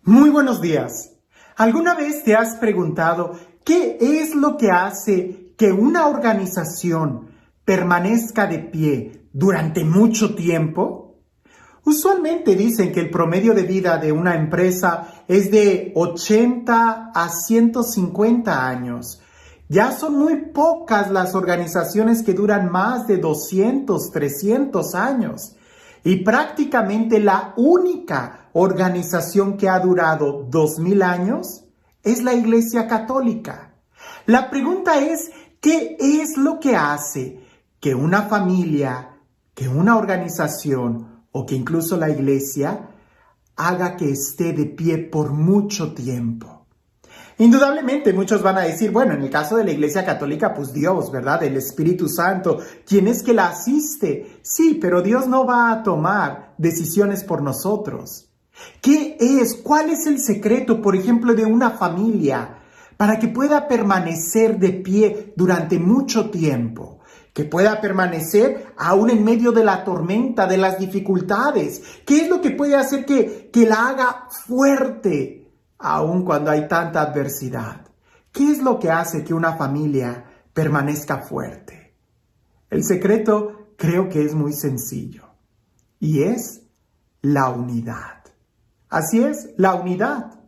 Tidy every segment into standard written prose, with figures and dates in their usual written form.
Muy buenos días. ¿Alguna vez te has preguntado qué es lo que hace que una organización permanezca de pie durante mucho tiempo? Usualmente dicen que el promedio de vida de una empresa es de 80 a 150 años. Ya son muy pocas las organizaciones que duran más de 200, 300 años. Y prácticamente la única organización que ha durado 2000 años es la Iglesia Católica. La pregunta es, ¿qué es lo que hace que una familia, que una organización o que incluso la Iglesia haga que esté de pie por mucho tiempo? Indudablemente muchos van a decir, bueno, en el caso de la Iglesia Católica, pues Dios, ¿verdad? El Espíritu Santo, ¿quién es que la asiste? Sí, pero Dios no va a tomar decisiones por nosotros. ¿Qué es? ¿Cuál es el secreto, por ejemplo, de una familia para que pueda permanecer de pie durante mucho tiempo? Que pueda permanecer aún en medio de la tormenta, de las dificultades. ¿Qué es lo que puede hacer que la haga fuerte? Aun cuando hay tanta adversidad. ¿Qué es lo que hace que una familia permanezca fuerte? El secreto creo que es muy sencillo y es la unidad. Así es, la unidad.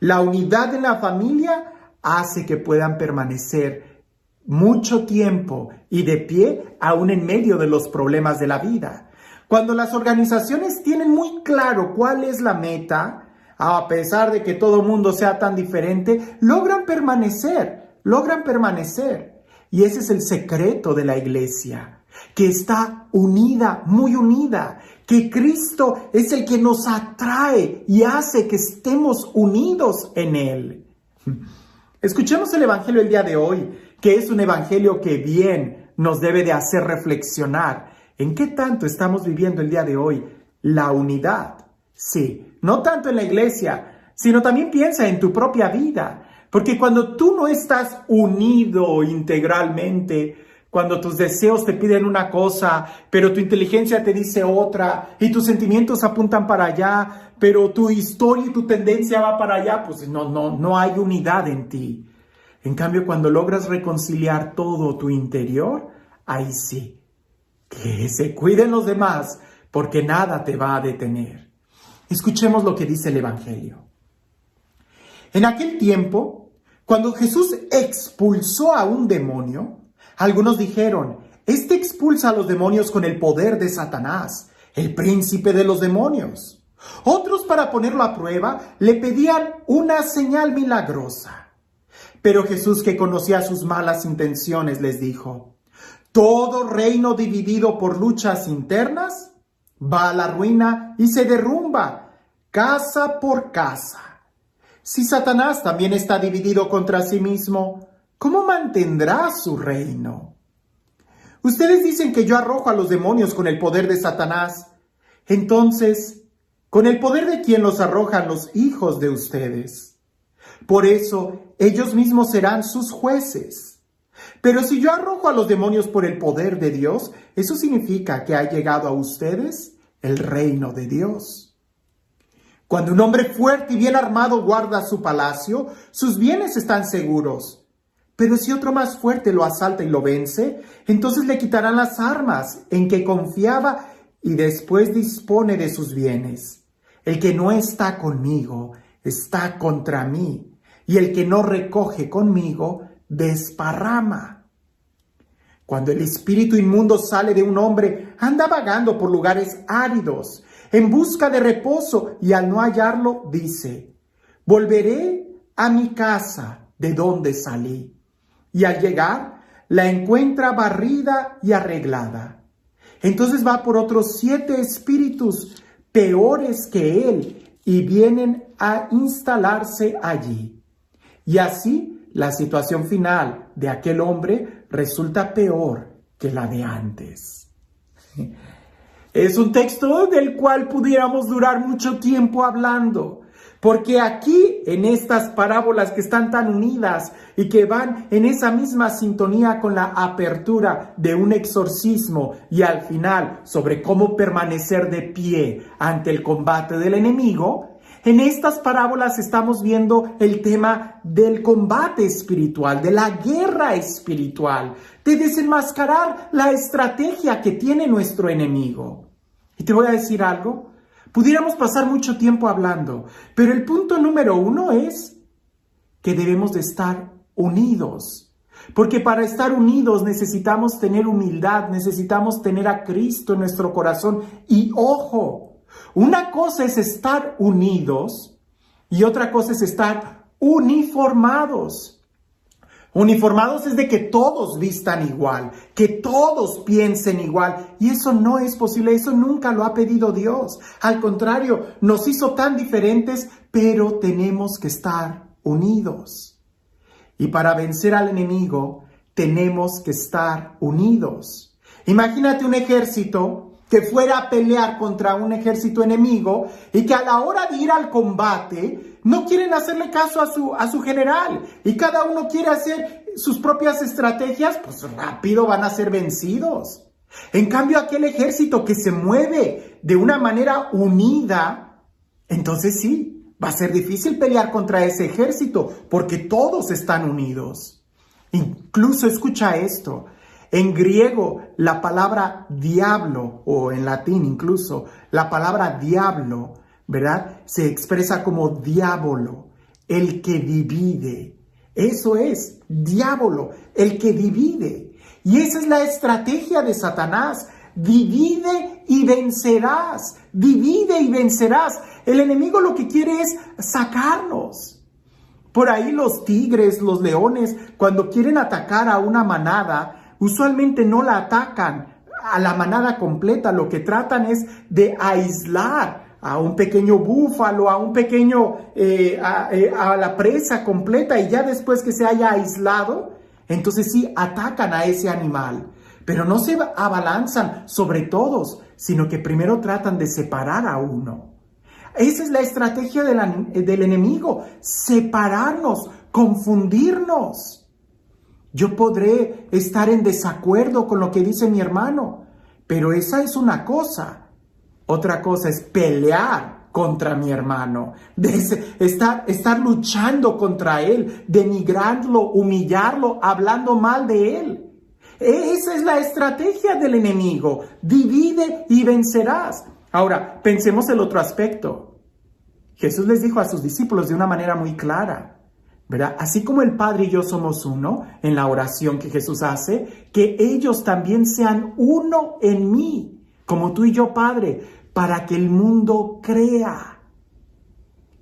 La unidad en la familia hace que puedan permanecer mucho tiempo y de pie aún en medio de los problemas de la vida. Cuando las organizaciones tienen muy claro cuál es la meta, a pesar de que todo el mundo sea tan diferente, logran permanecer. Y ese es el secreto de la iglesia, que está unida, muy unida, que Cristo es el que nos atrae y hace que estemos unidos en Él. Escuchemos el evangelio el día de hoy, que es un evangelio que bien nos debe de hacer reflexionar. ¿En qué tanto estamos viviendo el día de hoy la unidad? Sí, no tanto en la iglesia, sino también piensa en tu propia vida. Porque cuando tú no estás unido integralmente, cuando tus deseos te piden una cosa, pero tu inteligencia te dice otra, y tus sentimientos apuntan para allá, pero tu historia y tu tendencia va para allá, pues no hay unidad en ti. En cambio, cuando logras reconciliar todo tu interior, ahí sí, que se cuiden los demás, porque nada te va a detener. Escuchemos lo que dice el Evangelio. En aquel tiempo, cuando Jesús expulsó a un demonio, algunos dijeron, este expulsa a los demonios con el poder de Satanás, el príncipe de los demonios. Otros, para ponerlo a prueba, le pedían una señal milagrosa. Pero Jesús, que conocía sus malas intenciones, les dijo, todo reino dividido por luchas internas va a la ruina y se derrumba, casa por casa. Si Satanás también está dividido contra sí mismo, ¿cómo mantendrá su reino? Ustedes dicen que yo arrojo a los demonios con el poder de Satanás. Entonces, ¿con el poder de quién los arrojan los hijos de ustedes? Por eso, ellos mismos serán sus jueces. Pero si yo arrojo a los demonios por el poder de Dios, eso significa que ha llegado a ustedes el reino de Dios. Cuando un hombre fuerte y bien armado guarda su palacio, sus bienes están seguros. Pero si otro más fuerte lo asalta y lo vence, entonces le quitarán las armas en que confiaba y después dispone de sus bienes. El que no está conmigo está contra mí, y el que no recoge conmigo desparrama. Cuando el espíritu inmundo sale de un hombre, anda vagando por lugares áridos, en busca de reposo, y al no hallarlo, dice, volveré a mi casa de donde salí. Y al llegar, la encuentra barrida y arreglada. Entonces va por otros 7 espíritus peores que él, y vienen a instalarse allí. Y así, la situación final de aquel hombre resulta peor que la de antes. Es un texto del cual pudiéramos durar mucho tiempo hablando, porque aquí, en estas parábolas que están tan unidas y que van en esa misma sintonía con la apertura de un exorcismo y al final sobre cómo permanecer de pie ante el combate del enemigo, En estas parábolas estamos viendo el tema del combate espiritual, de la guerra espiritual, de desenmascarar la estrategia que tiene nuestro enemigo. Y te voy a decir algo, pudiéramos pasar mucho tiempo hablando, pero el punto número 1 es que debemos de estar unidos. Porque para estar unidos necesitamos tener humildad, necesitamos tener a Cristo en nuestro corazón. Y ojo, una cosa es estar unidos y otra cosa es estar uniformados. Uniformados es de que todos vistan igual, que todos piensen igual. Y eso no es posible, eso nunca lo ha pedido Dios. Al contrario, nos hizo tan diferentes, pero tenemos que estar unidos. Y para vencer al enemigo, tenemos que estar unidos. Imagínate un ejército que fuera a pelear contra un ejército enemigo y que a la hora de ir al combate no quieren hacerle caso a su general y cada uno quiere hacer sus propias estrategias, pues rápido van a ser vencidos. En cambio, aquel ejército que se mueve de una manera unida, entonces sí, va a ser difícil pelear contra ese ejército porque todos están unidos. Incluso escucha esto. En griego, la palabra diablo, o en latín incluso, la palabra diablo, ¿verdad? Se expresa como diabolo, el que divide. Eso es, diablo, el que divide. Y esa es la estrategia de Satanás. Divide y vencerás. Divide y vencerás. El enemigo lo que quiere es sacarnos. Por ahí los tigres, los leones, cuando quieren atacar a una manada, usualmente no la atacan a la manada completa, lo que tratan es de aislar a un pequeño búfalo, a un pequeño, a la presa completa, y ya después que se haya aislado, entonces sí atacan a ese animal. Pero no se abalanzan sobre todos, sino que primero tratan de separar a uno. Esa es la estrategia del enemigo, separarnos, confundirnos. Yo podré estar en desacuerdo con lo que dice mi hermano, pero esa es una cosa. Otra cosa es pelear contra mi hermano, estar luchando contra él, denigrarlo, humillarlo, hablando mal de él. Esa es la estrategia del enemigo. Divide y vencerás. Ahora, pensemos el otro aspecto. Jesús les dijo a sus discípulos de una manera muy clara, ¿verdad? Así como el Padre y yo somos uno en la oración que Jesús hace, que ellos también sean uno en mí, como tú y yo, Padre, para que el mundo crea.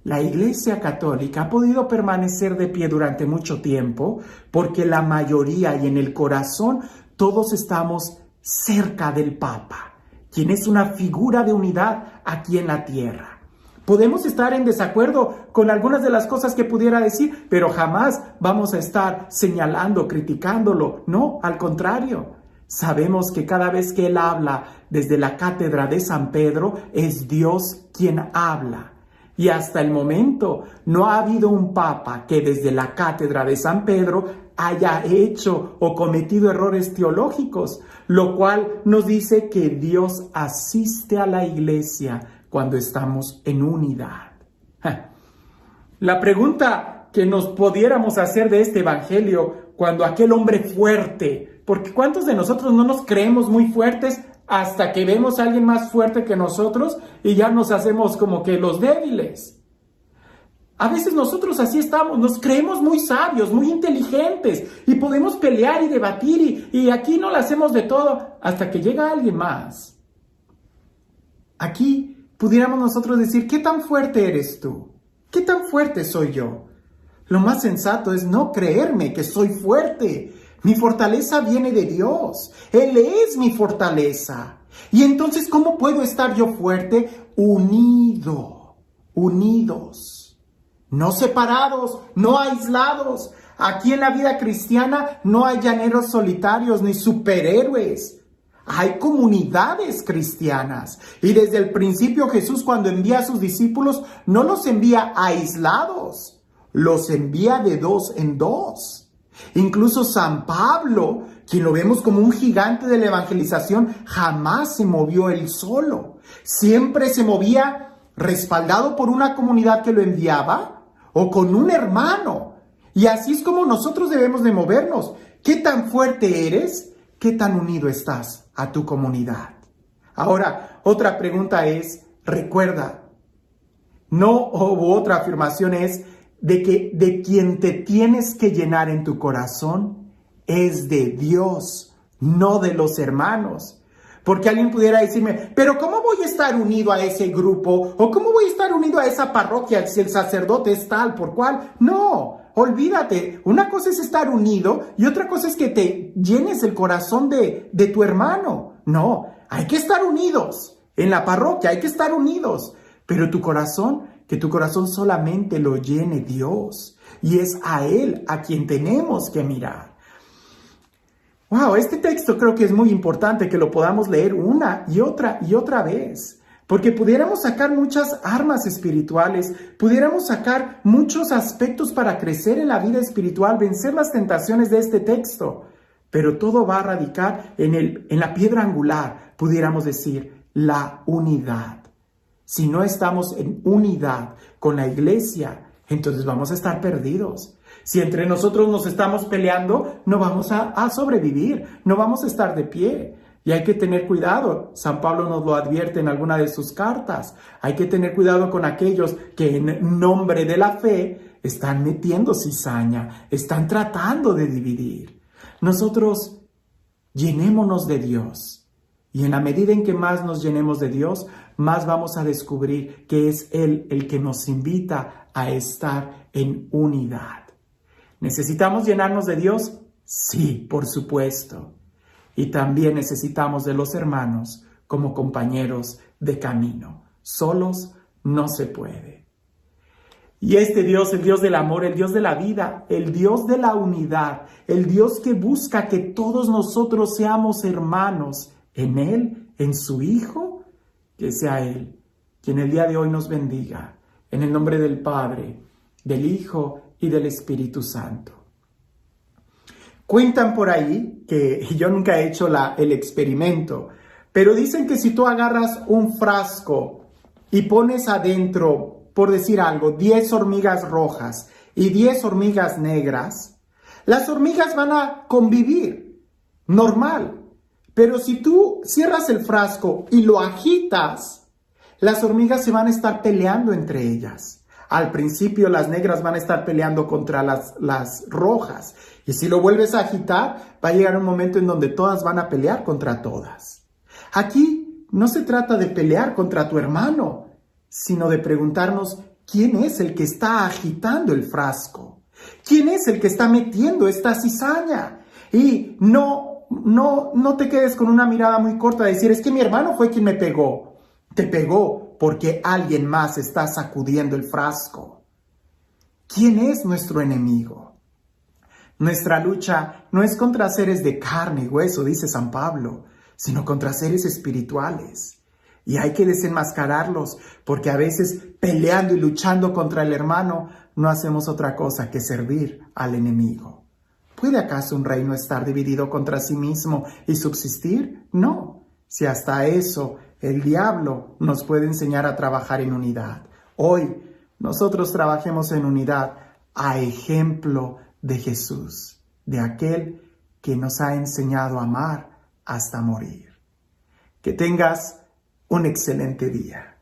La Iglesia Católica ha podido permanecer de pie durante mucho tiempo porque la mayoría y en el corazón todos estamos cerca del Papa, quien es una figura de unidad aquí en la tierra. Podemos estar en desacuerdo con algunas de las cosas que pudiera decir, pero jamás vamos a estar señalando, criticándolo. No, al contrario. Sabemos que cada vez que Él habla desde la cátedra de San Pedro, es Dios quien habla. Y hasta el momento no ha habido un papa que desde la cátedra de San Pedro haya hecho o cometido errores teológicos, lo cual nos dice que Dios asiste a la iglesia cuando estamos en unidad. La pregunta que nos pudiéramos hacer de este evangelio, cuando aquel hombre fuerte, porque ¿cuántos de nosotros no nos creemos muy fuertes hasta que vemos a alguien más fuerte que nosotros y ya nos hacemos como que los débiles? A veces nosotros así estamos, nos creemos muy sabios, muy inteligentes y podemos pelear y debatir y aquí no lo hacemos de todo hasta que llega alguien más. Aquí pudiéramos nosotros decir, ¿qué tan fuerte eres tú? ¿Qué tan fuerte soy yo? Lo más sensato es no creerme que soy fuerte. Mi fortaleza viene de Dios. Él es mi fortaleza. Y entonces, ¿cómo puedo estar yo fuerte? Unidos. No separados, no aislados. Aquí en la vida cristiana no hay llaneros solitarios ni superhéroes. Hay comunidades cristianas. Y desde el principio Jesús, cuando envía a sus discípulos, no los envía aislados. Los envía de dos en dos. Incluso San Pablo, quien lo vemos como un gigante de la evangelización, jamás se movió él solo. Siempre se movía ¿Respaldado por una comunidad que lo enviaba o con un hermano? Y así es como nosotros debemos de movernos. ¿Qué tan fuerte eres? ¿Qué tan unido estás a tu comunidad? Ahora, otra pregunta es, recuerda, otra afirmación es de que de quien te tienes que llenar en tu corazón es de Dios, no de los hermanos. Porque alguien pudiera decirme, pero ¿cómo voy a estar unido a ese grupo? ¿O cómo voy a estar unido a esa parroquia si el sacerdote es tal por cual? No, olvídate. Una cosa es estar unido y otra cosa es que te llenes el corazón de tu hermano. No, hay que estar unidos. En la parroquia hay que estar unidos. Pero que tu corazón solamente lo llene Dios. Y es a Él a quien tenemos que mirar. Wow, este texto creo que es muy importante que lo podamos leer una y otra vez, porque pudiéramos sacar muchas armas espirituales, pudiéramos sacar muchos aspectos para crecer en la vida espiritual, vencer las tentaciones de este texto, pero todo va a radicar en la piedra angular, pudiéramos decir, la unidad. Si no estamos en unidad con la iglesia, entonces vamos a estar perdidos. Si entre nosotros nos estamos peleando, no vamos a sobrevivir, no vamos a estar de pie. Y hay que tener cuidado. San Pablo nos lo advierte en alguna de sus cartas. Hay que tener cuidado con aquellos que en nombre de la fe están metiendo cizaña, están tratando de dividir. Nosotros llenémonos de Dios. Y en la medida en que más nos llenemos de Dios, más vamos a descubrir que es Él el que nos invita a estar en unidad. ¿Necesitamos llenarnos de Dios? Sí, por supuesto. Y también necesitamos de los hermanos como compañeros de camino. Solos no se puede. Y este Dios, el Dios del amor, el Dios de la vida, el Dios de la unidad, el Dios que busca que todos nosotros seamos hermanos en Él, en su Hijo, que sea Él quien el día de hoy nos bendiga. En el nombre del Padre, del Hijo y del Espíritu Santo. Cuentan por ahí, que yo nunca he hecho el experimento, pero dicen que si tú agarras un frasco y pones adentro, por decir algo, 10 hormigas rojas y 10 hormigas negras, las hormigas van a convivir, normal. Pero si tú cierras el frasco y lo agitas, las hormigas se van a estar peleando entre ellas. Al principio las negras van a estar peleando contra las rojas. Y si lo vuelves a agitar, va a llegar un momento en donde todas van a pelear contra todas. Aquí no se trata de pelear contra tu hermano, sino de preguntarnos quién es el que está agitando el frasco. ¿Quién es el que está metiendo esta cizaña? Y no te quedes con una mirada muy corta de decir, es que mi hermano fue quien me pegó. Te pegó porque alguien más está sacudiendo el frasco. ¿Quién es nuestro enemigo? Nuestra lucha no es contra seres de carne y hueso, dice San Pablo, sino contra seres espirituales. Y hay que desenmascararlos, porque a veces peleando y luchando contra el hermano, no hacemos otra cosa que servir al enemigo. ¿Puede acaso un reino estar dividido contra sí mismo y subsistir? No. Si hasta eso el diablo nos puede enseñar a trabajar en unidad. Hoy nosotros trabajemos en unidad a ejemplo de Jesús, de aquel que nos ha enseñado a amar hasta morir. Que tengas un excelente día.